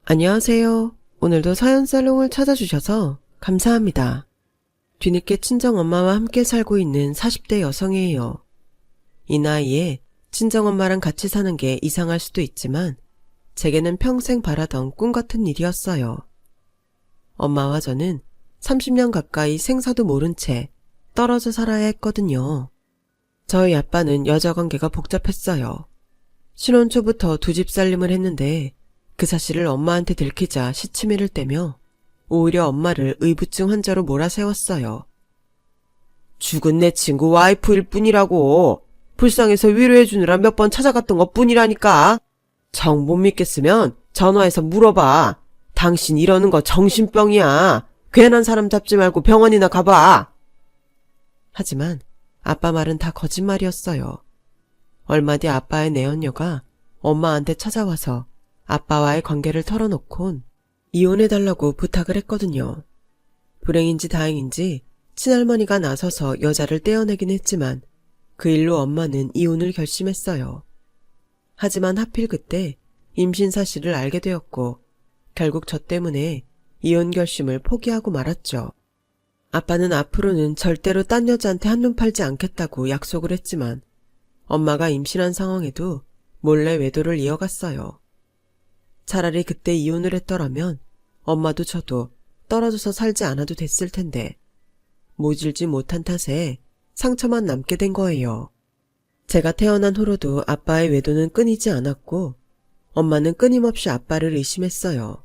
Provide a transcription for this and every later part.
안녕하세요. 오늘도 사연살롱을 찾아주셔서 감사합니다. 뒤늦게 친정엄마와 함께 살고 있는 40대 여성이에요. 이 나이에 친정엄마랑 같이 사는 게 이상할 수도 있지만 제게는 평생 바라던 꿈 같은 일이었어요. 엄마와 저는 30년 가까이 생사도 모른 채 떨어져 살아야 했거든요. 저희 아빠는 여자관계가 복잡했어요. 신혼 초부터 두 집 살림을 했는데 그 사실을 엄마한테 들키자 시치미를 떼며 오히려 엄마를 의부증 환자로 몰아세웠어요. 죽은 내 친구 와이프일 뿐이라고. 불쌍해서 위로해주느라 몇 번 찾아갔던 것 뿐이라니까. 정 못 믿겠으면 전화해서 물어봐. 당신 이러는 거 정신병이야. 괜한 사람 잡지 말고 병원이나 가봐. 하지만 아빠 말은 다 거짓말이었어요. 얼마 뒤 아빠의 내연녀가 엄마한테 찾아와서 아빠와의 관계를 털어놓곤 이혼해달라고 부탁을 했거든요. 불행인지 다행인지 친할머니가 나서서 여자를 떼어내긴 했지만 그 일로 엄마는 이혼을 결심했어요. 하지만 하필 그때 임신 사실을 알게 되었고 결국 저 때문에 이혼 결심을 포기하고 말았죠. 아빠는 앞으로는 절대로 딴 여자한테 한눈 팔지 않겠다고 약속을 했지만 엄마가 임신한 상황에도 몰래 외도를 이어갔어요. 차라리 그때 이혼을 했더라면 엄마도 저도 떨어져서 살지 않아도 됐을 텐데 모질지 못한 탓에 상처만 남게 된 거예요. 제가 태어난 후로도 아빠의 외도는 끊이지 않았고 엄마는 끊임없이 아빠를 의심했어요.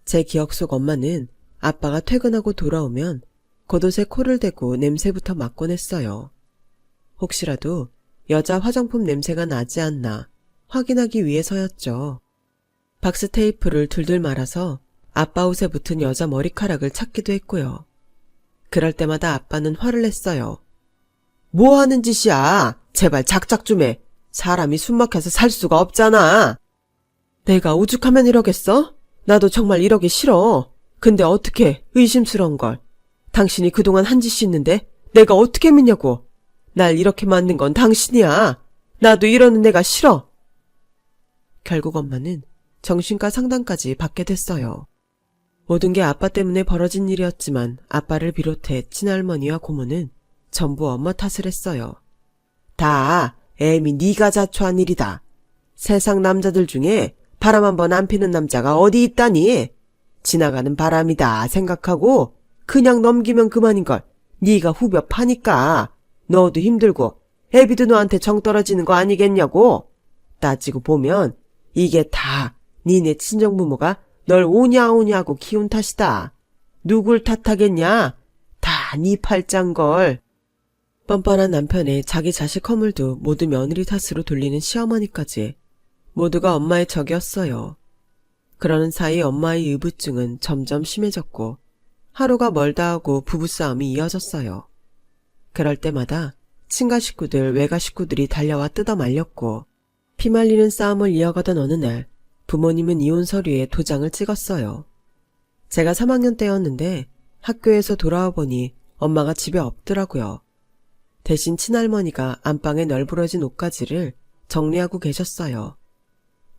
제 기억 속 엄마는 아빠가 퇴근하고 돌아오면 겉옷에 코를 대고 냄새부터 맡곤 했어요. 혹시라도 여자 화장품 냄새가 나지 않나 확인하기 위해서였죠. 박스 테이프를 둘둘 말아서 아빠 옷에 붙은 여자 머리카락을 찾기도 했고요. 그럴 때마다 아빠는 화를 냈어요. 뭐 하는 짓이야? 제발 작작 좀 해. 사람이 숨막혀서 살 수가 없잖아. 내가 오죽하면 이러겠어? 나도 정말 이러기 싫어. 근데 어떻게 의심스러운 걸. 당신이 그동안 한 짓이 있는데 내가 어떻게 믿냐고. 날 이렇게 만든 건 당신이야. 나도 이러는 내가 싫어. 결국 엄마는 정신과 상담까지 받게 됐어요. 모든 게 아빠 때문에 벌어진 일이었지만 아빠를 비롯해 친할머니와 고모는 전부 엄마 탓을 했어요. 다 애미 네가 자초한 일이다. 세상 남자들 중에 바람 한 번 안 피는 남자가 어디 있다니. 지나가는 바람이다 생각하고 그냥 넘기면 그만인걸. 네가 후벼 파니까 너도 힘들고 애비도 너한테 정 떨어지는 거 아니겠냐고. 따지고 보면 이게 다 니네 친정부모가 널 오냐오냐고 키운 탓이다. 누굴 탓하겠냐? 다 네 팔짱걸. 뻔뻔한 남편에 자기 자식 허물도 모두 며느리 탓으로 돌리는 시어머니까지 모두가 엄마의 적이었어요. 그러는 사이 엄마의 의부증은 점점 심해졌고 하루가 멀다 하고 부부싸움이 이어졌어요. 그럴 때마다 친가 식구들 외가 식구들이 달려와 뜯어 말렸고 피말리는 싸움을 이어가던 어느 날 부모님은 이혼 서류에 도장을 찍었어요. 제가 3학년 때였는데 학교에서 돌아와 보니 엄마가 집에 없더라고요. 대신 친할머니가 안방에 널브러진 옷가지를 정리하고 계셨어요.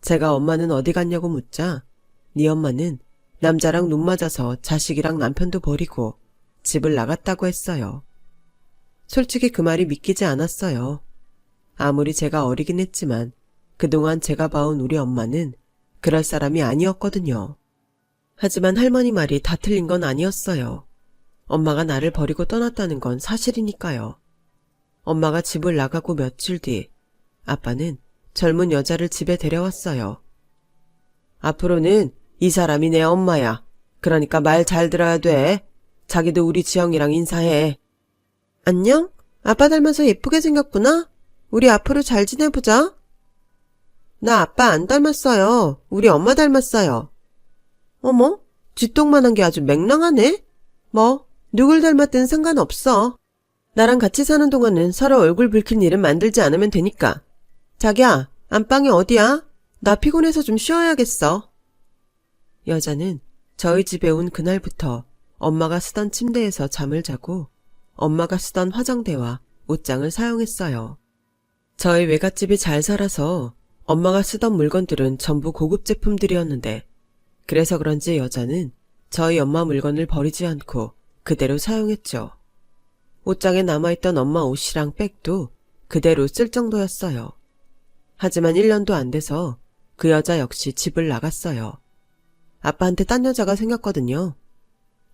제가 엄마는 어디 갔냐고 묻자 네 엄마는 남자랑 눈 맞아서 자식이랑 남편도 버리고 집을 나갔다고 했어요. 솔직히 그 말이 믿기지 않았어요. 아무리 제가 어리긴 했지만 그동안 제가 봐온 우리 엄마는 그럴 사람이 아니었거든요. 하지만 할머니 말이 다 틀린 건 아니었어요. 엄마가 나를 버리고 떠났다는 건 사실이니까요. 엄마가 집을 나가고 며칠 뒤 아빠는 젊은 여자를 집에 데려왔어요. 앞으로는 이 사람이 내 엄마야. 그러니까 말 잘 들어야 돼. 자기도 우리 지영이랑 인사해. 안녕? 아빠 닮아서 예쁘게 생겼구나? 우리 앞으로 잘 지내보자. 나 아빠 안 닮았어요. 우리 엄마 닮았어요. 어머? 쥐똥만한 게 아주 맹랑하네? 뭐 누굴 닮았든 상관없어. 나랑 같이 사는 동안은 서로 얼굴 붉힌 일은 만들지 않으면 되니까. 자기야, 안방이 어디야? 나 피곤해서 좀 쉬어야겠어. 여자는 저희 집에 온 그날부터 엄마가 쓰던 침대에서 잠을 자고 엄마가 쓰던 화장대와 옷장을 사용했어요. 저희 외갓집이 잘 살아서 엄마가 쓰던 물건들은 전부 고급 제품들이었는데 그래서 그런지 여자는 저희 엄마 물건을 버리지 않고 그대로 사용했죠. 옷장에 남아있던 엄마 옷이랑 백도 그대로 쓸 정도였어요. 하지만 1년도 안 돼서 그 여자 역시 집을 나갔어요. 아빠한테 딴 여자가 생겼거든요.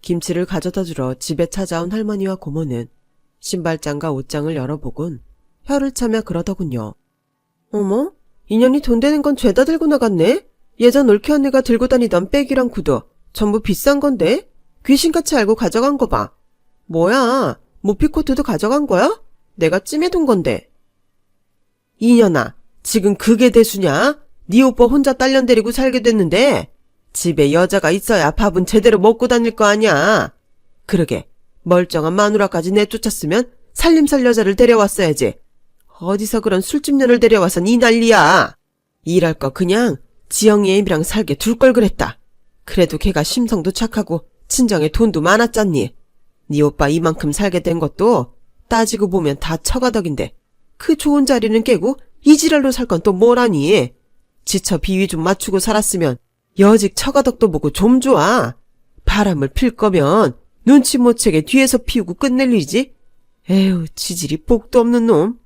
김치를 가져다 주러 집에 찾아온 할머니와 고모는 신발장과 옷장을 열어보곤 혀를 차며 그러더군요. 어머, 인연이 돈 되는 건 죄다 들고 나갔네? 예전 올케 언니가 들고 다니던 백이랑 구두 전부 비싼 건데? 귀신같이 알고 가져간 거 봐. 뭐야, 모피코트도 가져간 거야? 내가 찜해둔 건데. 이년아, 지금 그게 대수냐? 네 오빠 혼자 딸년 데리고 살게 됐는데 집에 여자가 있어야 밥은 제대로 먹고 다닐 거 아니야. 그러게, 멀쩡한 마누라까지 내쫓았으면 살림살 여자를 데려왔어야지. 어디서 그런 술집년을 데려와선 이 난리야. 일할 거 그냥 지영이 애미랑 살게 둘 걸 그랬다. 그래도 걔가 심성도 착하고 친정에 돈도 많았잖니. 네 오빠 이만큼 살게 된 것도 따지고 보면 다 처가덕인데 그 좋은 자리는 깨고 이 지랄로 살 건 또 뭐라니. 지쳐 비위 좀 맞추고 살았으면 여직 처가덕도 보고 좀 좋아. 바람을 필 거면 눈치 못 채게 뒤에서 피우고 끝낼 일이지. 에휴, 지질이 복도 없는 놈.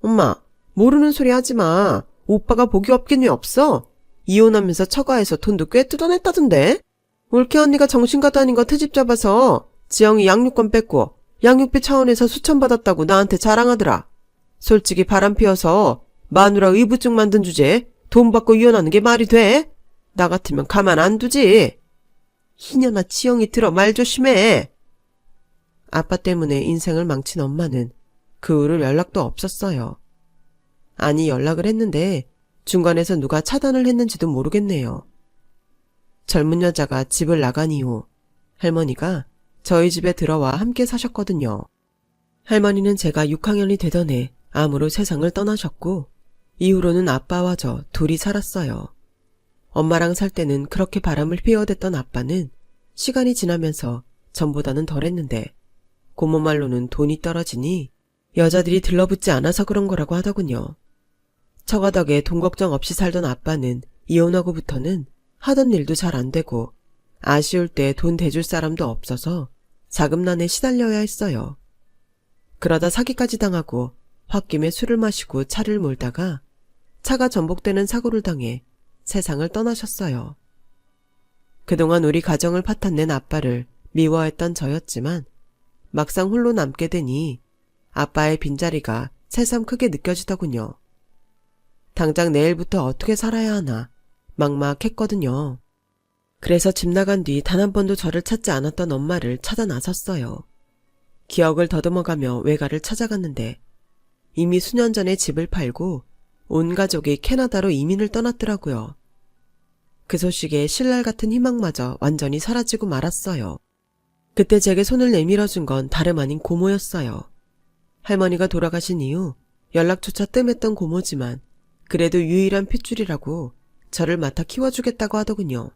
엄마, 모르는 소리 하지 마. 오빠가 복이 없긴 왜 없어? 이혼하면서 처가에서 돈도 꽤 뜯어냈다던데. 올케 언니가 정신과 다닌 거 트집 잡아서 지영이 양육권 뺏고 양육비 차원에서 수천 받았다고 나한테 자랑하더라. 솔직히 바람 피워서 마누라 의부증 만든 주제에 돈 받고 이혼하는 게 말이 돼? 나 같으면 가만 안 두지. 희년아, 지영이 들어 말 조심해. 아빠 때문에 인생을 망친 엄마는 그 후로 연락도 없었어요. 아니, 연락을 했는데 중간에서 누가 차단을 했는지도 모르겠네요. 젊은 여자가 집을 나간 이후 할머니가 저희 집에 들어와 함께 사셨거든요. 할머니는 제가 6학년이 되던 해 암으로 세상을 떠나셨고 이후로는 아빠와 저 둘이 살았어요. 엄마랑 살 때는 그렇게 바람을 피워댔던 아빠는 시간이 지나면서 전보다는 덜했는데 고모 말로는 돈이 떨어지니 여자들이 들러붙지 않아서 그런 거라고 하더군요. 처가 덕에 돈 걱정 없이 살던 아빠는 이혼하고부터는 하던 일도 잘 안 되고 아쉬울 때 돈 대줄 사람도 없어서 자금난에 시달려야 했어요. 그러다 사기까지 당하고 홧김에 술을 마시고 차를 몰다가 차가 전복되는 사고를 당해 세상을 떠나셨어요. 그동안 우리 가정을 파탄낸 아빠를 미워했던 저였지만 막상 홀로 남게 되니 아빠의 빈자리가 새삼 크게 느껴지더군요. 당장 내일부터 어떻게 살아야 하나 막막했거든요. 그래서 집 나간 뒤 단 한 번도 저를 찾지 않았던 엄마를 찾아 나섰어요. 기억을 더듬어가며 외가를 찾아갔는데 이미 수년 전에 집을 팔고 온 가족이 캐나다로 이민을 떠났더라고요. 그 소식에 신랄 같은 희망마저 완전히 사라지고 말았어요. 그때 제게 손을 내밀어준 건 다름 아닌 고모였어요. 할머니가 돌아가신 이후 연락조차 뜸했던 고모지만 그래도 유일한 핏줄이라고 저를 맡아 키워주겠다고 하더군요.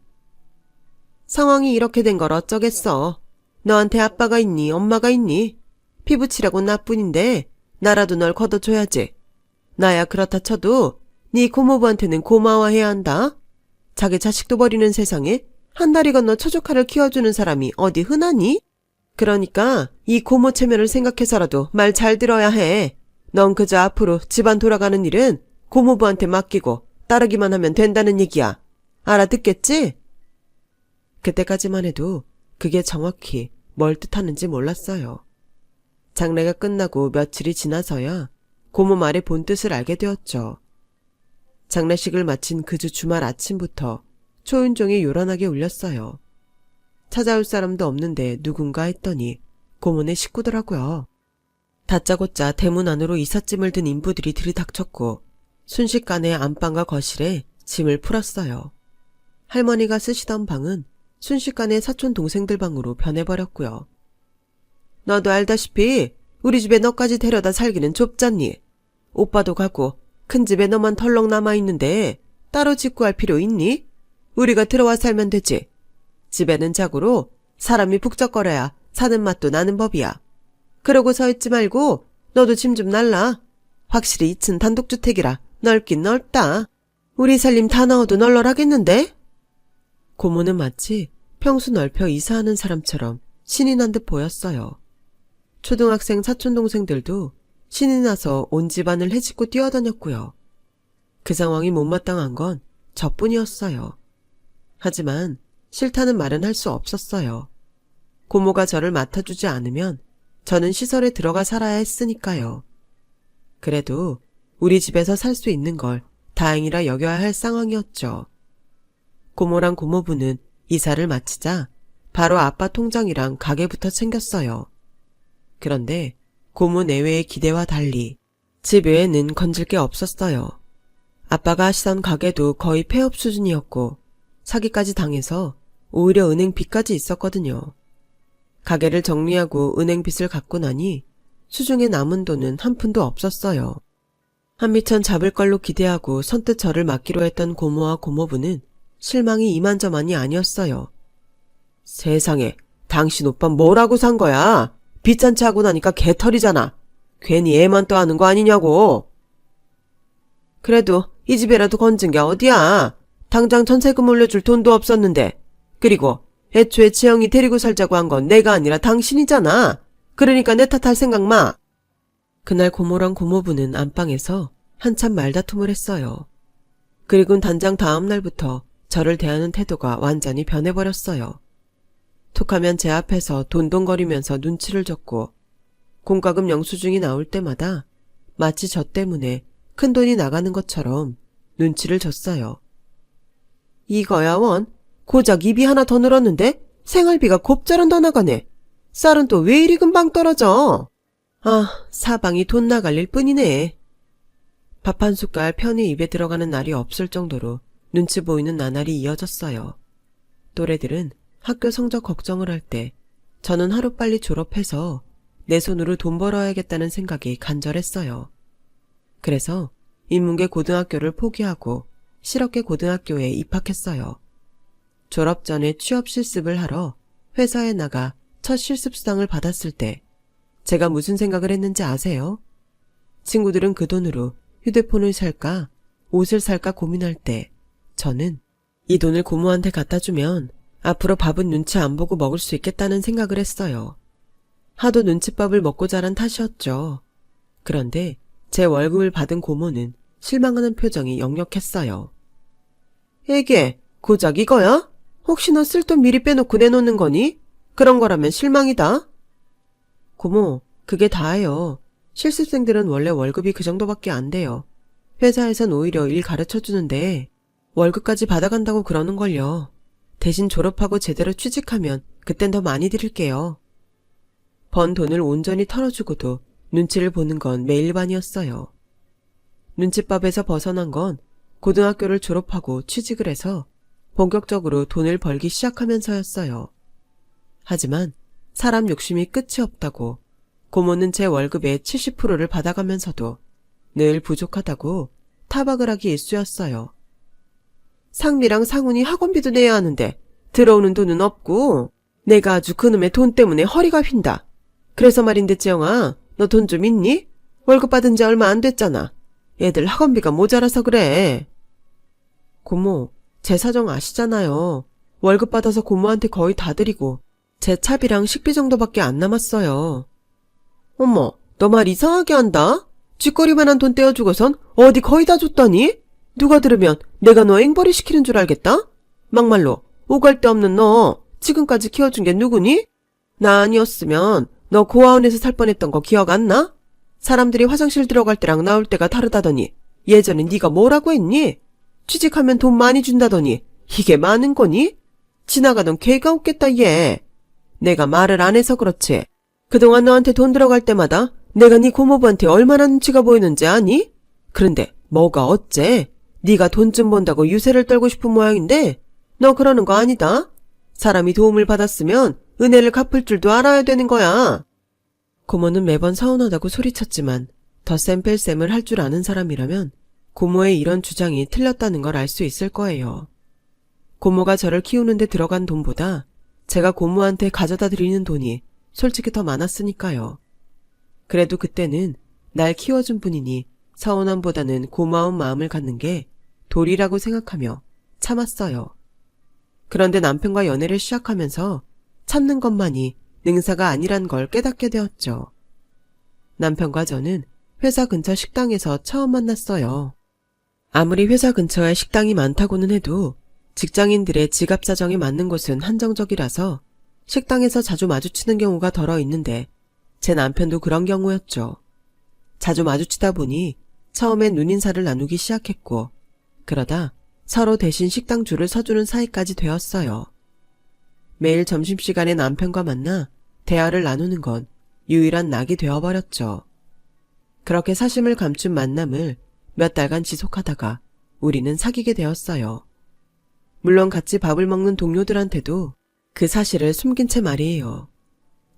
상황이 이렇게 된 걸 어쩌겠어. 너한테 아빠가 있니 엄마가 있니? 피부치라고 나뿐인데 나라도 널 걷어줘야지. 나야 그렇다 쳐도 네 고모부한테는 고마워해야 한다. 자기 자식도 버리는 세상에 한 다리 건너 처조카를 키워주는 사람이 어디 흔하니? 그러니까 이 고모 체면을 생각해서라도 말 잘 들어야 해. 넌 그저 앞으로 집안 돌아가는 일은 고모부한테 맡기고 따르기만 하면 된다는 얘기야. 알아듣겠지? 그때까지만 해도 그게 정확히 뭘 뜻하는지 몰랐어요. 장례가 끝나고 며칠이 지나서야 고모 말의 본뜻을 알게 되었죠. 장례식을 마친 그 주 주말 아침부터 초인종이 요란하게 울렸어요. 찾아올 사람도 없는데 누군가 했더니 고모네 식구더라고요. 다짜고짜 대문 안으로 이삿짐을 든 인부들이 들이닥쳤고 순식간에 안방과 거실에 짐을 풀었어요. 할머니가 쓰시던 방은 순식간에 사촌 동생들 방으로 변해버렸고요. 너도 알다시피 우리 집에 너까지 데려다 살기는 좁잖니. 오빠도 가고 큰 집에 너만 덜렁 남아있는데 따로 직구할 필요 있니? 우리가 들어와 살면 되지. 집에는 자고로 사람이 북적거려야 사는 맛도 나는 법이야. 그러고 서 있지 말고 너도 짐 좀 날라. 확실히 2층 단독주택이라 넓긴 넓다. 우리 살림 다 넣어도 널널하겠는데? 고모는 마치 평수 넓혀 이사하는 사람처럼 신이 난 듯 보였어요. 초등학생 사촌동생들도 신이 나서 온 집안을 헤집고 뛰어다녔고요. 그 상황이 못마땅한 건 저뿐이었어요. 하지만 싫다는 말은 할 수 없었어요. 고모가 저를 맡아주지 않으면 저는 시설에 들어가 살아야 했으니까요. 그래도 우리 집에서 살 수 있는 걸 다행이라 여겨야 할 상황이었죠. 고모랑 고모부는 이사를 마치자 바로 아빠 통장이랑 가게부터 챙겼어요. 그런데 고모 내외의 기대와 달리 집 외에는 건질 게 없었어요. 아빠가 하시던 가게도 거의 폐업 수준이었고 사기까지 당해서 오히려 은행 빚까지 있었거든요. 가게를 정리하고 은행 빚을 갚고 나니 수중에 남은 돈은 한 푼도 없었어요. 한미천 잡을 걸로 기대하고 선뜻 저를 맡기로 했던 고모와 고모부는 실망이 이만저만이 아니었어요. 세상에, 당신 오빠 뭐라고 산 거야? 빚잔치 하고 나니까 개털이잖아. 괜히 애만 떠하는 거 아니냐고. 그래도 이 집이라도 건진 게 어디야. 당장 전세금 올려줄 돈도 없었는데. 그리고 애초에 지영이 데리고 살자고 한 건 내가 아니라 당신이잖아. 그러니까 내 탓할 생각 마. 그날 고모랑 고모부는 안방에서 한참 말다툼을 했어요. 그리곤 단장 다음 날부터 저를 대하는 태도가 완전히 변해버렸어요. 툭하면 제 앞에서 돈돈거리면서 눈치를 줬고 공과금 영수증이 나올 때마다 마치 저 때문에 큰돈이 나가는 것처럼 눈치를 줬어요. 이거야 원, 고작 입이 하나 더 늘었는데 생활비가 곱절은 더 나가네. 쌀은 또 왜 이리 금방 떨어져? 아, 사방이 돈 나갈 일 뿐이네. 밥 한 숟갈 편히 입에 들어가는 날이 없을 정도로 눈치 보이는 나날이 이어졌어요. 또래들은 학교 성적 걱정을 할 때 저는 하루빨리 졸업해서 내 손으로 돈 벌어야겠다는 생각이 간절했어요. 그래서 인문계 고등학교를 포기하고 실업계 고등학교에 입학했어요. 졸업 전에 취업 실습을 하러 회사에 나가 첫 실습수당을 받았을 때 제가 무슨 생각을 했는지 아세요? 친구들은 그 돈으로 휴대폰을 살까 옷을 살까 고민할 때 저는 이 돈을 고모한테 갖다 주면 앞으로 밥은 눈치 안 보고 먹을 수 있겠다는 생각을 했어요. 하도 눈칫밥을 먹고 자란 탓이었죠. 그런데 제 월급을 받은 고모는 실망하는 표정이 역력했어요. 애게 고작 이거야? 혹시 너 쓸 돈 미리 빼놓고 내놓는 거니? 그런 거라면 실망이다. 고모, 그게 다예요. 실습생들은 원래 월급이 그 정도밖에 안 돼요. 회사에선 오히려 일 가르쳐주는데 월급까지 받아간다고 그러는걸요. 대신 졸업하고 제대로 취직하면 그땐 더 많이 드릴게요. 번 돈을 온전히 털어주고도 눈치를 보는 건 매일반이었어요. 눈칫밥에서 벗어난 건 고등학교를 졸업하고 취직을 해서 본격적으로 돈을 벌기 시작하면서였어요. 하지만 사람 욕심이 끝이 없다고 고모는 제 월급의 70%를 받아가면서도 늘 부족하다고 타박을 하기 일쑤였어요. 상미랑 상훈이 학원비도 내야 하는데 들어오는 돈은 없고 내가 아주 그놈의 돈 때문에 허리가 휜다. 그래서 말인데 지영아, 너 돈 좀 있니? 월급 받은 지 얼마 안 됐잖아. 애들 학원비가 모자라서 그래. 고모, 제 사정 아시잖아요. 월급 받아서 고모한테 거의 다 드리고 제 차비랑 식비 정도밖에 안 남았어요. 어머, 너 말 이상하게 한다? 쥐꼬리만한 돈 떼어주고선 어디 거의 다 줬다니? 누가 들으면 내가 너 앵벌이 시키는 줄 알겠다? 막말로 오갈 데 없는 너 지금까지 키워준 게 누구니? 나 아니었으면 너 고아원에서 살 뻔했던 거 기억 안 나? 사람들이 화장실 들어갈 때랑 나올 때가 다르다더니 예전에 네가 뭐라고 했니? 취직하면 돈 많이 준다더니 이게 많은 거니? 지나가던 개가 웃겠다 얘. 내가 말을 안 해서 그렇지. 그동안 너한테 돈 들어갈 때마다 내가 네 고모부한테 얼마나 눈치가 보이는지 아니? 그런데 뭐가 어째? 네가 돈 좀 번다고 유세를 떨고 싶은 모양인데 너 그러는 거 아니다. 사람이 도움을 받았으면 은혜를 갚을 줄도 알아야 되는 거야. 고모는 매번 서운하다고 소리쳤지만 덧셈 뺄셈을 할 줄 아는 사람이라면 고모의 이런 주장이 틀렸다는 걸 알 수 있을 거예요. 고모가 저를 키우는데 들어간 돈보다 제가 고모한테 가져다 드리는 돈이 솔직히 더 많았으니까요. 그래도 그때는 날 키워준 분이니 서운함보다는 고마운 마음을 갖는 게 도리라고 생각하며 참았어요. 그런데 남편과 연애를 시작하면서 참는 것만이 능사가 아니란 걸 깨닫게 되었죠. 남편과 저는 회사 근처 식당에서 처음 만났어요. 아무리 회사 근처에 식당이 많다고는 해도 직장인들의 지갑 사정에 맞는 곳은 한정적이라서 식당에서 자주 마주치는 경우가 덜어 있는데 제 남편도 그런 경우였죠. 자주 마주치다 보니 처음엔 눈인사를 나누기 시작했고 그러다 서로 대신 식당 줄을 서주는 사이까지 되었어요. 매일 점심시간에 남편과 만나 대화를 나누는 건 유일한 낙이 되어버렸죠. 그렇게 사심을 감춘 만남을 몇 달간 지속하다가 우리는 사귀게 되었어요. 물론 같이 밥을 먹는 동료들한테도 그 사실을 숨긴 채 말이에요.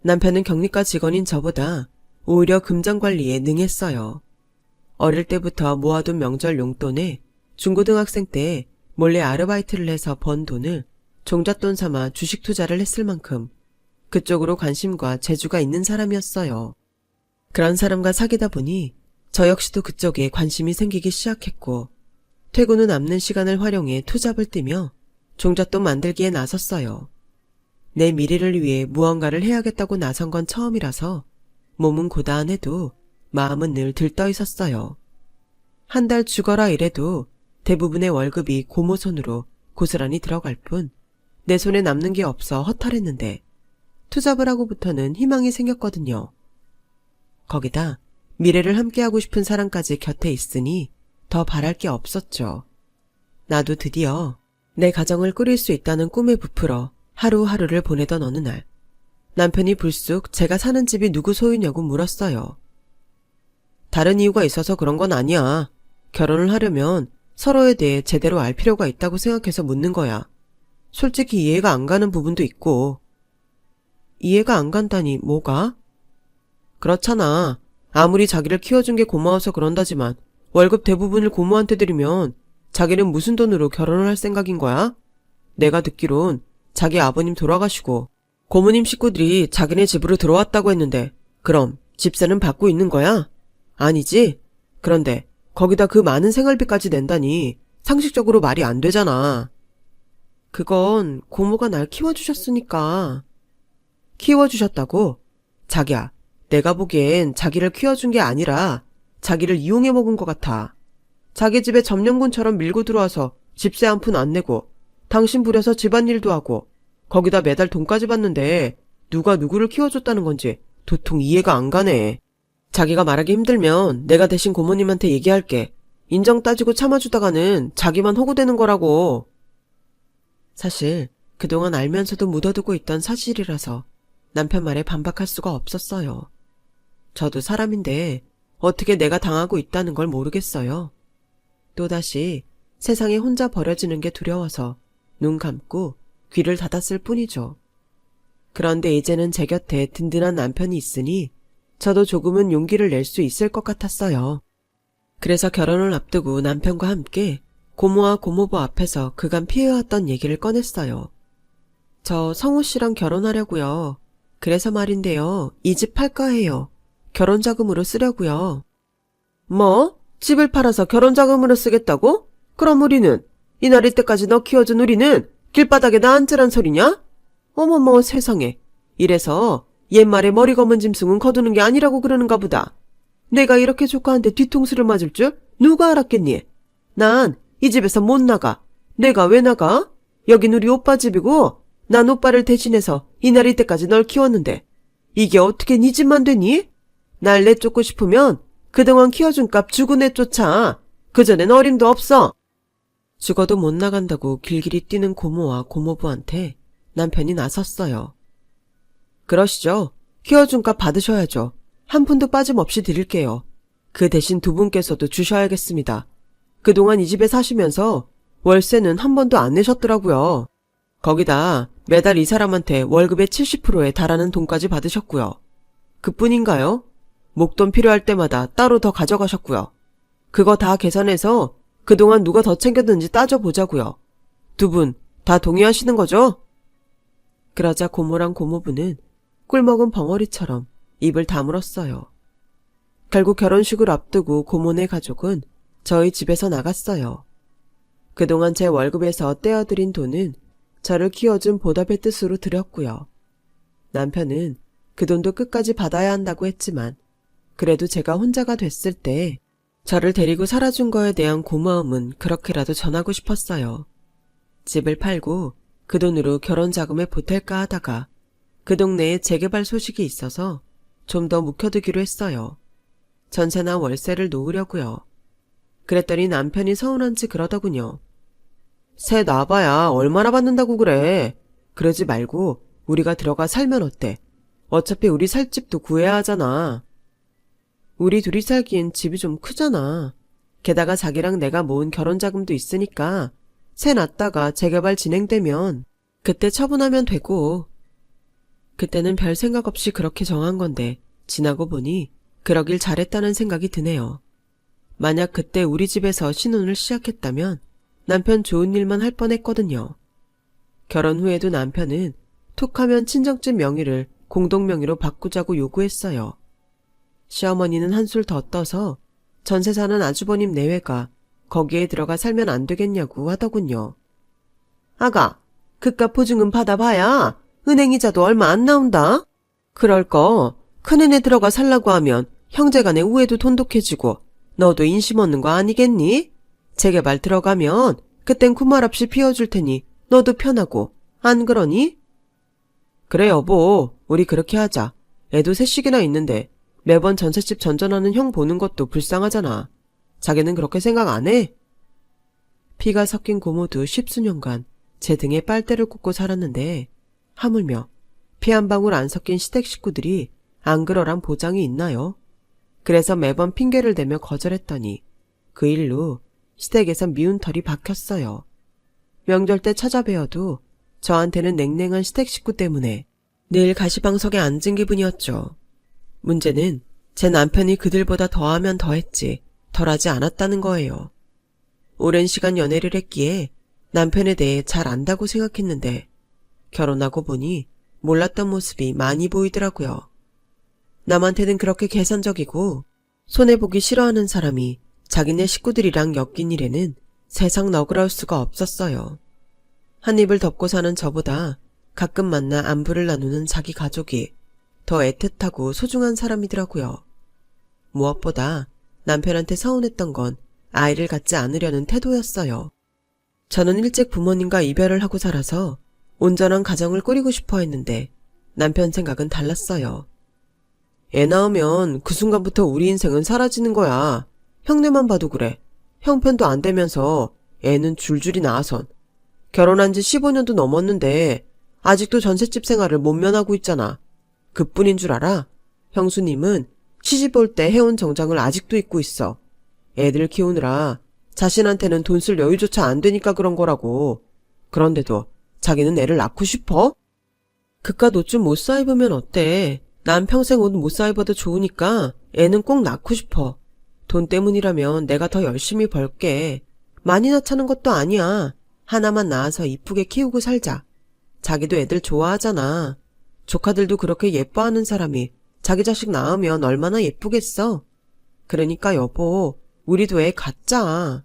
남편은 격리과 직원인 저보다 오히려 금전관리에 능했어요. 어릴 때부터 모아둔 명절 용돈에 중고등학생 때 몰래 아르바이트를 해서 번 돈을 종잣돈 삼아 주식 투자를 했을 만큼 그쪽으로 관심과 재주가 있는 사람이었어요. 그런 사람과 사귀다 보니 저 역시도 그쪽에 관심이 생기기 시작했고 퇴근 후 남는 시간을 활용해 투잡을 뛰며 종잣돈 만들기에 나섰어요. 내 미래를 위해 무언가를 해야겠다고 나선 건 처음이라서 몸은 고단해도 마음은 늘 들떠 있었어요. 한 달 죽어라 이래도 대부분의 월급이 고모 손으로 고스란히 들어갈 뿐 내 손에 남는 게 없어 허탈했는데 투잡을 하고부터는 희망이 생겼거든요. 거기다 미래를 함께하고 싶은 사람까지 곁에 있으니 더 바랄 게 없었죠. 나도 드디어 내 가정을 꾸릴 수 있다는 꿈에 부풀어 하루하루를 보내던 어느 날 남편이 불쑥 제가 사는 집이 누구 소유냐고 물었어요. 다른 이유가 있어서 그런 건 아니야. 결혼을 하려면 서로에 대해 제대로 알 필요가 있다고 생각해서 묻는 거야. 솔직히 이해가 안 가는 부분도 있고. 이해가 안 간다니 뭐가? 그렇잖아. 아무리 자기를 키워준 게 고마워서 그런다지만 월급 대부분을 고모한테 드리면 자기는 무슨 돈으로 결혼을 할 생각인 거야? 내가 듣기론 자기 아버님 돌아가시고 고모님 식구들이 자기네 집으로 들어왔다고 했는데 그럼 집세는 받고 있는 거야? 아니지? 그런데 거기다 그 많은 생활비까지 낸다니 상식적으로 말이 안 되잖아. 그건 고모가 날 키워주셨으니까. 키워주셨다고? 자기야, 내가 보기엔 자기를 키워준 게 아니라 자기를 이용해 먹은 것 같아. 자기 집에 점령군처럼 밀고 들어와서 집세 한 푼 안 내고 당신 부려서 집안일도 하고 거기다 매달 돈까지 받는데 누가 누구를 키워줬다는 건지 도통 이해가 안 가네. 자기가 말하기 힘들면 내가 대신 고모님한테 얘기할게. 인정 따지고 참아주다가는 자기만 호구되는 거라고. 사실 그동안 알면서도 묻어두고 있던 사실이라서 남편 말에 반박할 수가 없었어요. 저도 사람인데 어떻게 내가 당하고 있다는 걸 모르겠어요. 또다시 세상에 혼자 버려지는 게 두려워서 눈 감고 귀를 닫았을 뿐이죠. 그런데 이제는 제 곁에 든든한 남편이 있으니 저도 조금은 용기를 낼 수 있을 것 같았어요. 그래서 결혼을 앞두고 남편과 함께 고모와 고모부 앞에서 그간 피해왔던 얘기를 꺼냈어요. 저 성우 씨랑 결혼하려고요. 그래서 말인데요. 이 집 팔까 해요. 결혼자금으로 쓰려고요. 뭐? 집을 팔아서 결혼자금으로 쓰겠다고? 그럼 우리는? 이날이 때까지 너 키워준 우리는 길바닥에나 앉으란 소리냐? 어머머 세상에. 이래서 옛말에 머리 검은 짐승은 거두는 게 아니라고 그러는가 보다. 내가 이렇게 조카한테 뒤통수를 맞을 줄 누가 알았겠니? 난 이 집에서 못 나가. 내가 왜 나가? 여긴 우리 오빠 집이고 난 오빠를 대신해서 이날이 때까지 널 키웠는데 이게 어떻게 네 집만 되니? 날 내쫓고 싶으면 그동안 키워준 값 주고 내쫓아. 그전엔 어림도 없어. 죽어도 못 나간다고 길길이 뛰는 고모와 고모부한테 남편이 나섰어요. 그러시죠. 키워준 값 받으셔야죠. 한 푼도 빠짐없이 드릴게요. 그 대신 두 분께서도 주셔야겠습니다. 그동안 이 집에 사시면서 월세는 한 번도 안 내셨더라고요. 거기다 매달 이 사람한테 월급의 70%에 달하는 돈까지 받으셨고요. 그뿐인가요? 목돈 필요할 때마다 따로 더 가져가셨고요. 그거 다 계산해서 그동안 누가 더 챙겼는지 따져보자고요. 두 분 다 동의하시는 거죠? 그러자 고모랑 고모부는 꿀먹은 벙어리처럼 입을 다물었어요. 결국 결혼식을 앞두고 고모네 가족은 저희 집에서 나갔어요. 그동안 제 월급에서 떼어들인 돈은 저를 키워준 보답의 뜻으로 드렸고요. 남편은 그 돈도 끝까지 받아야 한다고 했지만 그래도 제가 혼자가 됐을 때 저를 데리고 살아준 거에 대한 고마움은 그렇게라도 전하고 싶었어요. 집을 팔고 그 돈으로 결혼 자금에 보탤까 하다가 그 동네에 재개발 소식이 있어서 좀 더 묵혀두기로 했어요. 전세나 월세를 놓으려고요. 그랬더니 남편이 서운한지 그러더군요. 새 놔봐야 얼마나 받는다고 그래. 그러지 말고 우리가 들어가 살면 어때? 어차피 우리 살 집도 구해야 하잖아. 우리 둘이 살기엔 집이 좀 크잖아. 게다가 자기랑 내가 모은 결혼자금도 있으니까 새 놨다가 재개발 진행되면 그때 처분하면 되고. 그때는 별 생각 없이 그렇게 정한 건데 지나고 보니 그러길 잘했다는 생각이 드네요. 만약 그때 우리 집에서 신혼을 시작했다면 남편 좋은 일만 할 뻔했거든요. 결혼 후에도 남편은 툭하면 친정집 명의를 공동명의로 바꾸자고 요구했어요. 시어머니는 한술 더 떠서 전세 사는 아주버님 내외가 거기에 들어가 살면 안 되겠냐고 하더군요. 아가, 그깟 보증금 받아봐야 은행이자도 얼마 안 나온다. 그럴 거 큰애네 들어가 살라고 하면 형제간의 우애도 돈독해지고 너도 인심 얻는 거 아니겠니? 재개발 들어가면 그땐 군말 없이 피워줄 테니 너도 편하고 안 그러니? 그래 여보, 우리 그렇게 하자. 애도 셋씩이나 있는데 매번 전셋집 전전하는 형 보는 것도 불쌍하잖아. 자기는 그렇게 생각 안 해? 피가 섞인 고모도 십수년간 제 등에 빨대를 꽂고 살았는데 하물며 피 한 방울 안 섞인 시댁 식구들이 안 그러란 보장이 있나요? 그래서 매번 핑계를 대며 거절했더니 그 일로 시댁에서 미운 털이 박혔어요. 명절 때 찾아뵈어도 저한테는 냉랭한 시댁 식구 때문에 늘 가시방석에 앉은 기분이었죠. 문제는 제 남편이 그들보다 더하면 더했지 덜하지 않았다는 거예요. 오랜 시간 연애를 했기에 남편에 대해 잘 안다고 생각했는데 결혼하고 보니 몰랐던 모습이 많이 보이더라고요. 남한테는 그렇게 계산적이고 손해보기 싫어하는 사람이 자기네 식구들이랑 엮인 일에는 세상 너그러울 수가 없었어요. 한 입을 덮고 사는 저보다 가끔 만나 안부를 나누는 자기 가족이 더 애틋하고 소중한 사람이더라고요. 무엇보다 남편한테 서운했던 건 아이를 갖지 않으려는 태도였어요. 저는 일찍 부모님과 이별을 하고 살아서 온전한 가정을 꾸리고 싶어 했는데 남편 생각은 달랐어요. 애 낳으면 그 순간부터 우리 인생은 사라지는 거야. 형네만 봐도 그래. 형편도 안 되면서 애는 줄줄이 낳아선. 결혼한 지 15년도 넘었는데 아직도 전셋집 생활을 못 면하고 있잖아. 그뿐인 줄 알아? 형수님은 시집 올 때 해온 정장을 아직도 입고 있어. 애들 키우느라 자신한테는 돈 쓸 여유조차 안 되니까 그런 거라고. 그런데도 자기는 애를 낳고 싶어? 그깟 옷 좀 못 사 입으면 어때? 난 평생 옷 못 사 입어도 좋으니까 애는 꼭 낳고 싶어. 돈 때문이라면 내가 더 열심히 벌게. 많이 낳자는 것도 아니야. 하나만 낳아서 이쁘게 키우고 살자. 자기도 애들 좋아하잖아. 조카들도 그렇게 예뻐하는 사람이 자기 자식 낳으면 얼마나 예쁘겠어. 그러니까 여보, 우리도 애 갖자.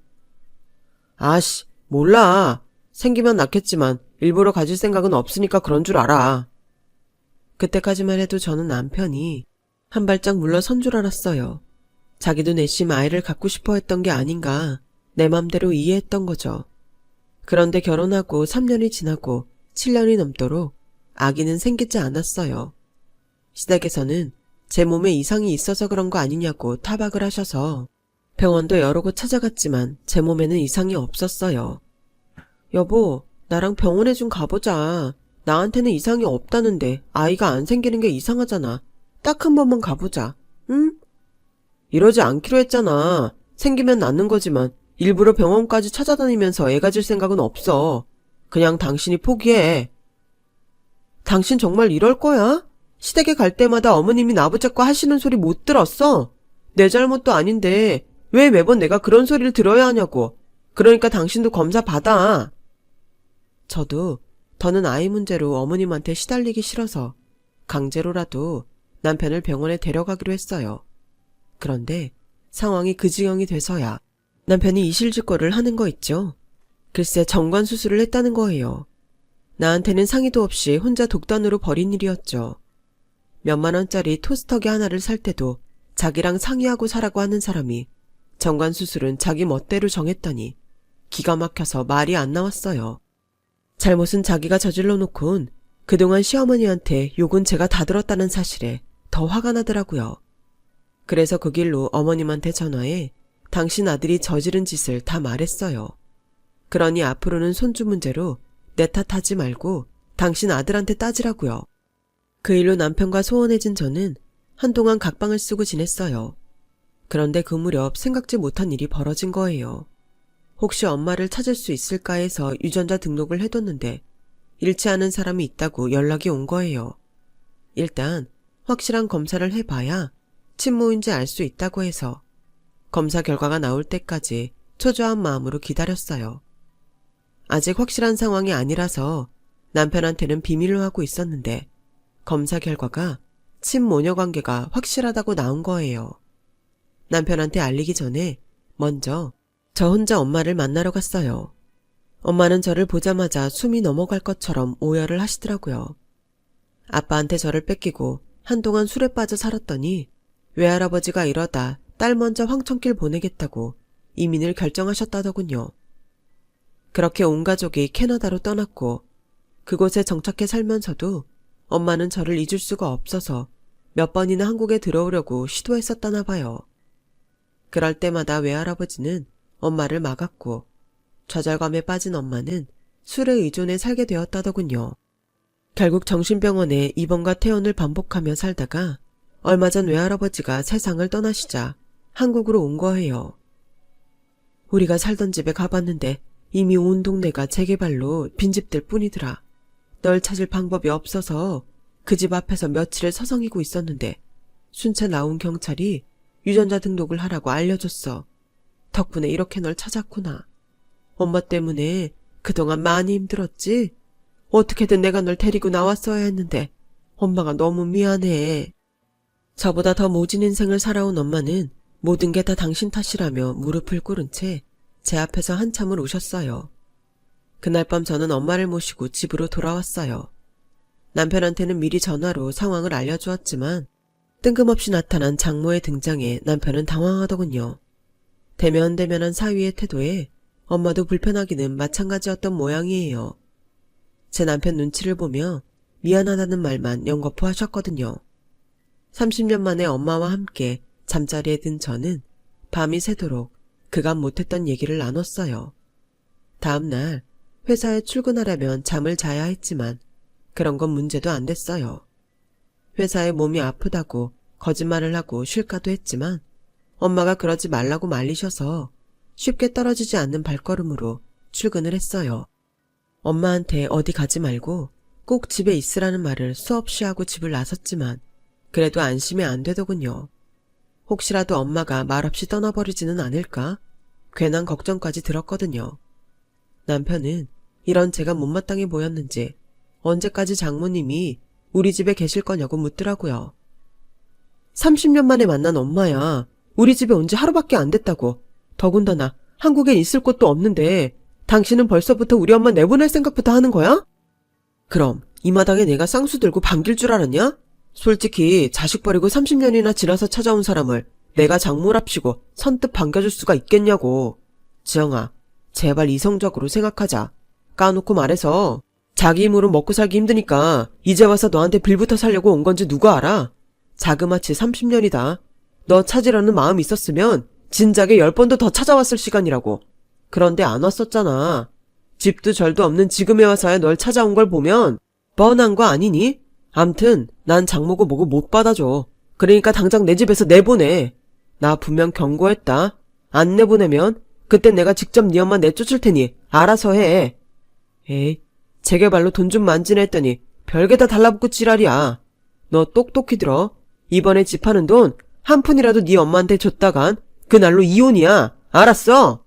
아씨, 몰라. 생기면 낳겠지만 일부러 가질 생각은 없으니까 그런 줄 알아. 그때까지만 해도 저는 남편이 한 발짝 물러선 줄 알았어요. 자기도 내심 아이를 갖고 싶어 했던 게 아닌가 내 맘대로 이해했던 거죠. 그런데 결혼하고 3년이 지나고 7년이 넘도록 아기는 생기지 않았어요. 시댁에서는 제 몸에 이상이 있어서 그런 거 아니냐고 타박을 하셔서 병원도 여러 곳 찾아갔지만 제 몸에는 이상이 없었어요. 여보, 나랑 병원에 좀 가보자. 나한테는 이상이 없다는데 아이가 안 생기는 게 이상하잖아. 딱 한 번만 가보자. 응? 이러지 않기로 했잖아. 생기면 낳는 거지만 일부러 병원까지 찾아다니면서 애 가질 생각은 없어. 그냥 당신이 포기해. 당신 정말 이럴 거야? 시댁에 갈 때마다 어머님이 나붙잡고 하시는 소리 못 들었어? 내 잘못도 아닌데 왜 매번 내가 그런 소리를 들어야 하냐고. 그러니까 당신도 검사 받아. 저도 더는 아이 문제로 어머님한테 시달리기 싫어서 강제로라도 남편을 병원에 데려가기로 했어요. 그런데 상황이 그 지경이 돼서야 남편이 이실직고를 하는 거 있죠. 글쎄 정관 수술을 했다는 거예요. 나한테는 상의도 없이 혼자 독단으로 벌인 일이었죠. 몇만 원짜리 토스터기 하나를 살 때도 자기랑 상의하고 사라고 하는 사람이 정관 수술은 자기 멋대로 정했다니 기가 막혀서 말이 안 나왔어요. 잘못은 자기가 저질러 놓곤 그동안 시어머니한테 욕은 제가 다 들었다는 사실에 더 화가 나더라고요. 그래서 그 길로 어머님한테 전화해 당신 아들이 저지른 짓을 다 말했어요. 그러니 앞으로는 손주 문제로 내 탓하지 말고 당신 아들한테 따지라고요. 그 일로 남편과 소원해진 저는 한동안 각방을 쓰고 지냈어요. 그런데 그 무렵 생각지 못한 일이 벌어진 거예요. 혹시 엄마를 찾을 수 있을까 해서 유전자 등록을 해뒀는데 잃지 않은 사람이 있다고 연락이 온 거예요. 일단 확실한 검사를 해봐야 친모인지 알 수 있다고 해서 검사 결과가 나올 때까지 초조한 마음으로 기다렸어요. 아직 확실한 상황이 아니라서 남편한테는 비밀로 하고 있었는데 검사 결과가 친모녀 관계가 확실하다고 나온 거예요. 남편한테 알리기 전에 먼저 저 혼자 엄마를 만나러 갔어요. 엄마는 저를 보자마자 숨이 넘어갈 것처럼 오열을 하시더라고요. 아빠한테 저를 뺏기고 한동안 술에 빠져 살았더니 외할아버지가 이러다 딸 먼저 황천길 보내겠다고 이민을 결정하셨다더군요. 그렇게 온 가족이 캐나다로 떠났고 그곳에 정착해 살면서도 엄마는 저를 잊을 수가 없어서 몇 번이나 한국에 들어오려고 시도했었다나 봐요. 그럴 때마다 외할아버지는 엄마를 막았고 좌절감에 빠진 엄마는 술에 의존해 살게 되었다더군요. 결국 정신병원에 입원과 퇴원을 반복하며 살다가 얼마 전 외할아버지가 세상을 떠나시자 한국으로 온 거예요. 우리가 살던 집에 가봤는데 이미 온 동네가 재개발로 빈집들 뿐이더라. 널 찾을 방법이 없어서 그 집 앞에서 며칠을 서성이고 있었는데 순찰 나온 경찰이 유전자 등록을 하라고 알려줬어. 덕분에 이렇게 널 찾았구나. 엄마 때문에 그동안 많이 힘들었지? 어떻게든 내가 널 데리고 나왔어야 했는데 엄마가 너무 미안해. 저보다 더 모진 인생을 살아온 엄마는 모든 게 다 당신 탓이라며 무릎을 꿇은 채 제 앞에서 한참을 우셨어요. 그날 밤 저는 엄마를 모시고 집으로 돌아왔어요. 남편한테는 미리 전화로 상황을 알려주었지만 뜬금없이 나타난 장모의 등장에 남편은 당황하더군요. 대면대면한 사위의 태도에 엄마도 불편하기는 마찬가지였던 모양이에요. 제 남편 눈치를 보며 미안하다는 말만 연거푸 하셨거든요. 30년 만에 엄마와 함께 잠자리에 든 저는 밤이 새도록 그간 못했던 얘기를 나눴어요. 다음 날 회사에 출근하려면 잠을 자야 했지만 그런 건 문제도 안 됐어요. 회사에 몸이 아프다고 거짓말을 하고 쉴까도 했지만 엄마가 그러지 말라고 말리셔서 쉽게 떨어지지 않는 발걸음으로 출근을 했어요. 엄마한테 어디 가지 말고 꼭 집에 있으라는 말을 수없이 하고 집을 나섰지만 그래도 안심이 안 되더군요. 혹시라도 엄마가 말없이 떠나버리지는 않을까? 괜한 걱정까지 들었거든요. 남편은 이런 제가 못마땅해 보였는지 언제까지 장모님이 우리 집에 계실 거냐고 묻더라고요. 30년 만에 만난 엄마야. 우리 집에 온 지 하루밖에 안 됐다고. 더군다나 한국엔 있을 곳도 없는데 당신은 벌써부터 우리 엄마 내보낼 생각부터 하는 거야? 그럼 이 마당에 내가 쌍수 들고 반길 줄 알았냐? 솔직히 자식 버리고 30년이나 지나서 찾아온 사람을 내가 장모랍시고 선뜻 반겨줄 수가 있겠냐고. 지영아, 제발 이성적으로 생각하자. 까놓고 말해서 자기 힘으로 먹고 살기 힘드니까 이제 와서 너한테 빌붙어 살려고 온 건지 누가 알아? 자그마치 30년이다. 너 찾으려는 마음 있었으면 진작에 10번도 더 찾아왔을 시간이라고. 그런데 안 왔었잖아. 집도 절도 없는 지금에 와서야 널 찾아온 걸 보면 뻔한 거 아니니? 암튼 난 장모고 뭐고 못 받아줘. 그러니까 당장 내 집에서 내보내. 나 분명 경고했다. 안 내보내면 그때 내가 직접 네 엄마 내쫓을 테니 알아서 해. 에이, 재개발로 돈 좀 만지나 했더니 별게 다 달라붙고 지랄이야. 너 똑똑히 들어. 이번에 집 파는 돈 한 푼이라도 네 엄마한테 줬다간 그날로 이혼이야. 알았어?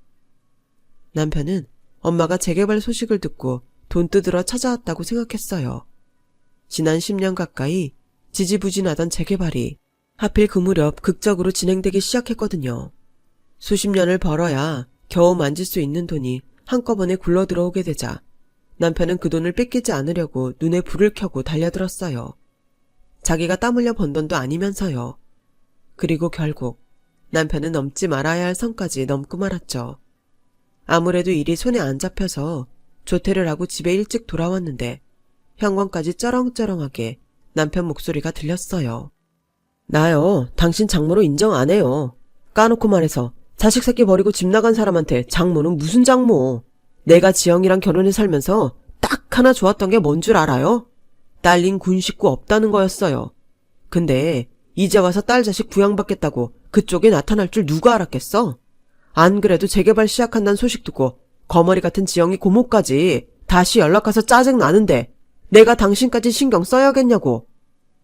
남편은 엄마가 재개발 소식을 듣고 돈 뜯으러 찾아왔다고 생각했어요. 지난 10년 가까이 지지부진하던 재개발이 하필 그 무렵 극적으로 진행되기 시작했거든요. 수십 년을 벌어야 겨우 만질 수 있는 돈이 한꺼번에 굴러들어오게 되자 남편은 그 돈을 뺏기지 않으려고 눈에 불을 켜고 달려들었어요. 자기가 땀 흘려 번 돈도 아니면서요. 그리고 결국 남편은 넘지 말아야 할 선까지 넘고 말았죠. 아무래도 일이 손에 안 잡혀서 조퇴를 하고 집에 일찍 돌아왔는데 현관까지 쩌렁쩌렁하게 남편 목소리가 들렸어요. 나요, 당신 장모로 인정 안 해요. 까놓고 말해서 자식 새끼 버리고 집 나간 사람한테 장모는 무슨 장모. 내가 지영이랑 결혼해 살면서 딱 하나 좋았던 게 뭔 줄 알아요? 딸린 군 식구 없다는 거였어요. 근데 이제 와서 딸 자식 부양받겠다고 그쪽에 나타날 줄 누가 알았겠어? 안 그래도 재개발 시작한다는 소식 듣고 거머리 같은 지영이 고모까지 다시 연락가서 짜증 나는데 내가 당신까지 신경 써야겠냐고.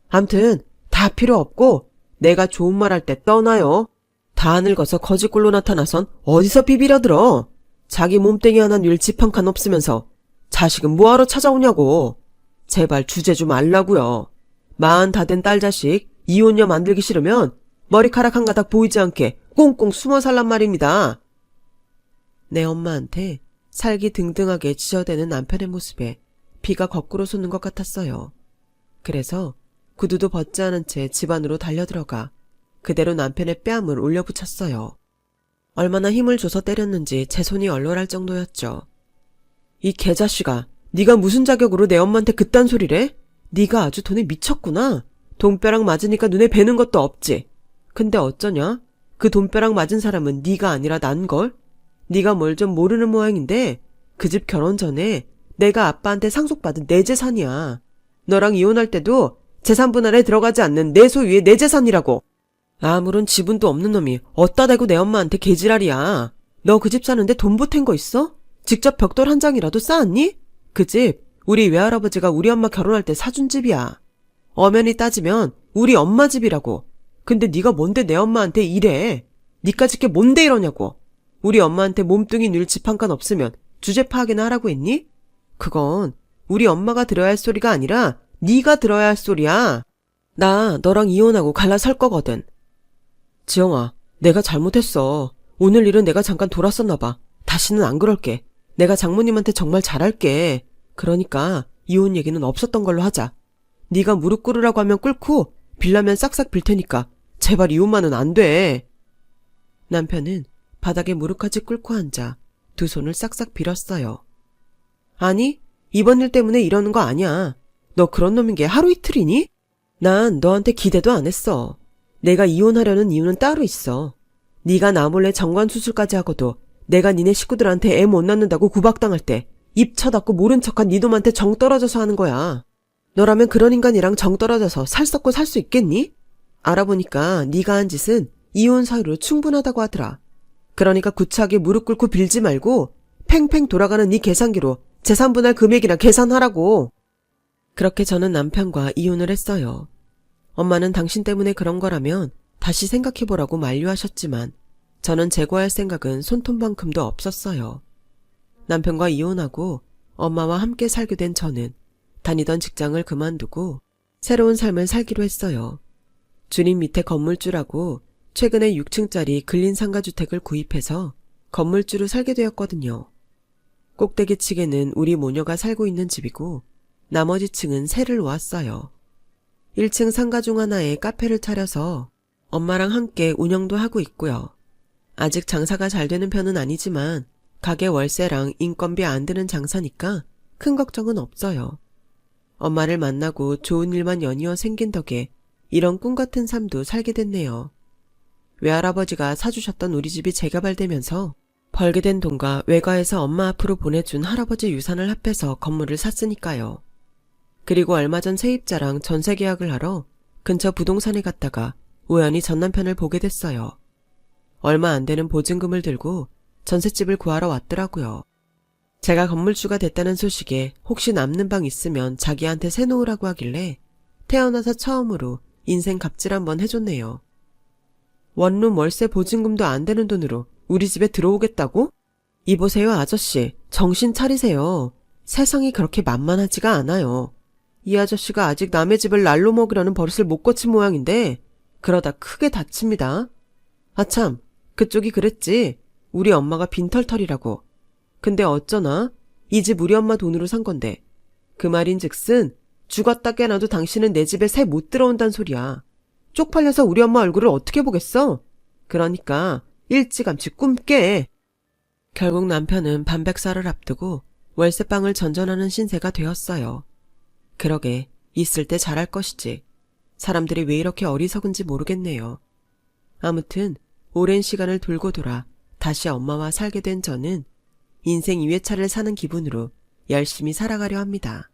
암튼 다 필요 없고 내가 좋은 말 할 때 떠나요. 다 늙어서 거지꼴로 나타나선 어디서 비비려들어. 자기 몸뚱이 하나 늘 집 한 칸 없으면서 자식은 뭐하러 찾아오냐고. 제발 주제 좀 알라고요. 40 다 된 딸 자식 이혼녀 만들기 싫으면 머리카락 한 가닥 보이지 않게 꽁꽁 숨어 살란 말입니다. 내 엄마한테 살기 등등하게 지저대는 남편의 모습에 피가 거꾸로 솟는 것 같았어요. 그래서 구두도 벗지 않은 채 집 안으로 달려들어가 그대로 남편의 뺨을 올려붙였어요. 얼마나 힘을 줘서 때렸는지 제 손이 얼얼할 정도였죠. 이 개자식아, 네가 무슨 자격으로 내 엄마한테 그딴 소리래? 네가 아주 돈에 미쳤구나. 돈벼락 맞으니까 눈에 뵈는 것도 없지. 근데 어쩌냐? 그 돈벼락 맞은 사람은 네가 아니라 난걸? 네가 뭘 좀 모르는 모양인데 그 집 결혼 전에 내가 아빠한테 상속받은 내 재산이야. 너랑 이혼할 때도 재산 분할에 들어가지 않는 내 소유의 내 재산이라고. 아무런 지분도 없는 놈이 어따 대고 내 엄마한테 개지랄이야. 너 그 집 사는데 돈 보탠 거 있어? 직접 벽돌 한 장이라도 쌓았니? 그 집 우리 외할아버지가 우리 엄마 결혼할 때 사준 집이야. 엄연히 따지면 우리 엄마 집이라고. 근데 네가 뭔데 내 엄마한테 이래. 니까짓 게 뭔데 이러냐고. 우리 엄마한테 몸뚱이 늘 집 한 칸 없으면 주제 파악이나 하라고 했니? 그건 우리 엄마가 들어야 할 소리가 아니라 네가 들어야 할 소리야. 나 너랑 이혼하고 갈라설 거거든. 지영아, 내가 잘못했어. 오늘 일은 내가 잠깐 돌았었나 봐. 다시는 안 그럴게. 내가 장모님한테 정말 잘할게. 그러니까 이혼 얘기는 없었던 걸로 하자. 네가 무릎 꿇으라고 하면 꿇고 빌라면 싹싹 빌 테니까 제발 이혼만은 안 돼. 남편은 바닥에 무릎까지 꿇고 앉아 두 손을 싹싹 빌었어요. 아니, 이번 일 때문에 이러는 거 아니야. 너 그런 놈인 게 하루 이틀이니? 난 너한테 기대도 안 했어. 내가 이혼하려는 이유는 따로 있어. 네가 나 몰래 정관수술까지 하고도 내가 니네 식구들한테 애 못 낳는다고 구박당할 때 입 쳐닫고 모른 척한 네 놈한테 정 떨어져서 하는 거야. 너라면 그런 인간이랑 정 떨어져서 살 썩고 살 수 있겠니? 알아보니까 네가 한 짓은 이혼 사유로 충분하다고 하더라. 그러니까 구차하게 무릎 꿇고 빌지 말고 팽팽 돌아가는 네 계산기로 재산 분할 금액이나 계산하라고. 그렇게 저는 남편과 이혼을 했어요. 엄마는 당신 때문에 그런 거라면 다시 생각해보라고 만류하셨지만 저는 재고할 생각은 손톱만큼도 없었어요. 남편과 이혼하고 엄마와 함께 살게 된 저는 다니던 직장을 그만두고 새로운 삶을 살기로 했어요. 주님 밑에 건물주라고 최근에 6층짜리 근린 상가주택을 구입해서 건물주로 살게 되었거든요. 꼭대기 층에는 우리 모녀가 살고 있는 집이고 나머지 층은 새를 놓았어요. 1층 상가 중 하나에 카페를 차려서 엄마랑 함께 운영도 하고 있고요. 아직 장사가 잘 되는 편은 아니지만 가게 월세랑 인건비 안 드는 장사니까 큰 걱정은 없어요. 엄마를 만나고 좋은 일만 연이어 생긴 덕에 이런 꿈 같은 삶도 살게 됐네요. 외할아버지가 사주셨던 우리 집이 재개발되면서 벌게 된 돈과 외가에서 엄마 앞으로 보내준 할아버지 유산을 합해서 건물을 샀으니까요. 그리고 얼마 전 세입자랑 전세 계약을 하러 근처 부동산에 갔다가 우연히 전 남편을 보게 됐어요. 얼마 안 되는 보증금을 들고 전셋집을 구하러 왔더라고요. 제가 건물주가 됐다는 소식에 혹시 남는 방 있으면 자기한테 세놓으라고 하길래 태어나서 처음으로 인생 갑질 한번 해줬네요. 원룸 월세 보증금도 안 되는 돈으로 우리 집에 들어오겠다고? 이보세요 아저씨, 정신 차리세요. 세상이 그렇게 만만하지가 않아요. 이 아저씨가 아직 남의 집을 날로 먹으려는 버릇을 못 고친 모양인데 그러다 크게 다칩니다. 아참, 그쪽이 그랬지. 우리 엄마가 빈털털이라고. 근데 어쩌나 이 집 우리 엄마 돈으로 산 건데. 그 말인즉슨 죽었다 깨나도 당신은 내 집에 새 못 들어온단 소리야. 쪽팔려서 우리 엄마 얼굴을 어떻게 보겠어? 그러니까 일찌감치 꿈 깨. 결국 남편은 반백살을 앞두고 월세방을 전전하는 신세가 되었어요. 그러게 있을 때 잘할 것이지. 사람들이 왜 이렇게 어리석은지 모르겠네요. 아무튼 오랜 시간을 돌고 돌아 다시 엄마와 살게 된 저는 인생 2회차를 사는 기분으로 열심히 살아가려 합니다.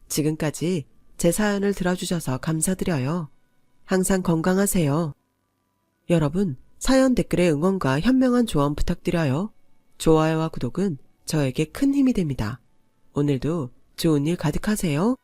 지금까지 제 사연을 들어주셔서 감사드려요. 항상 건강하세요. 여러분, 사연 댓글에 응원과 현명한 조언 부탁드려요. 좋아요와 구독은 저에게 큰 힘이 됩니다. 오늘도 좋은 일 가득하세요.